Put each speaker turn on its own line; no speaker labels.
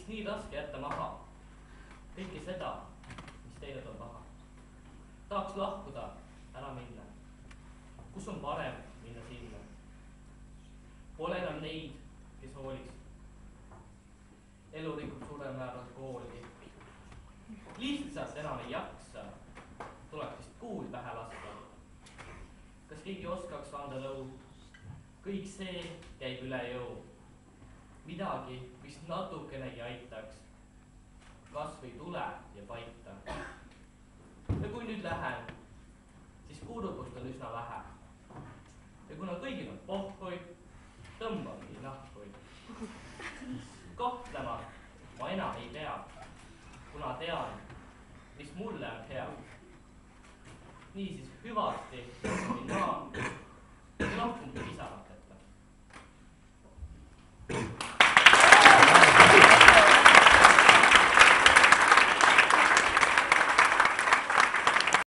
miks nii raske jätta maha kõike seda, mis teinud on paha? Tahaks lahkuda, ära minna. Kus on parem minna sinna? Pole enam neid, kes hooliks. Elu rikub suurel määral kooli. Lihtsalt enam ei jaksa. Tuleks vist kuul pähe lasta. Kas keegi oskaks anda nõu? Kõik see käib üle jõu. Midagi, mis natukenegi aitaks. Kas või tule ja paita. Ja kui nüüd lähen, siis kuulutust on üsna vähe. Ja kuna kõigil on pohhoid, tõmbabki nahkuid. Kahtlema ma enam ei pea, kuna tean, mis mulle on hea. Niisiis hüvasti ma ja lahkun